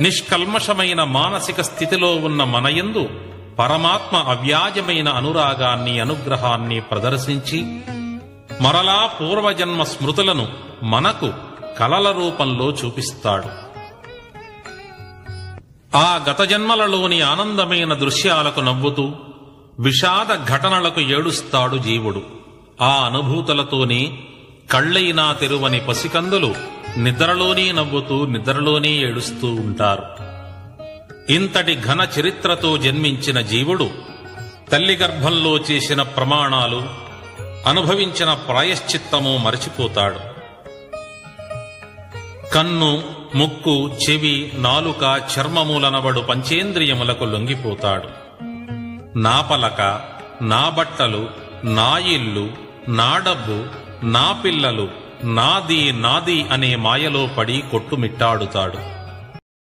నిష్కల్మషమైన మానసిక స్థితిలో ఉన్న మనయందు పరమాత్మ అవ్యాజమైన అనురాగాన్ని, అనుగ్రహాన్ని ప్రదర్శించి మరలా పూర్వజన్మ స్మృతులను మనకు కలల రూపంలో చూపిస్తాడు. ఆ గత జన్మలలోని ఆనందమైన దృశ్యాలకు నవ్వుతూ, విషాద ఘటనలకు ఏడుస్తాడు జీవుడు. ఆ అనుభూతులతోనే కళ్ళైనా తెరువని పసికందులు నిద్రలోనే నవ్వుతూ, నిద్రలోనే ఏడుస్తూ ఉంటారు. ఇంతటి ఘన చరిత్రతో జన్మించిన జీవుడు తల్లి గర్భంలో చేసిన ప్రమాణాలు, అనుభవించిన ప్రాయశ్చిత్తము మరచిపోతాడు. కన్ను, ముక్కు, చెవి, నాలుక, చర్మములనబడు పంచేంద్రియములకు లొంగిపోతాడు. నా పలక, నా బట్టలు, నా ఇల్లు, నా డబ్బు, నా పిల్లలు, నాది నాది అనే మాయలో పడి కొట్టుమిట్టాడుతాడు.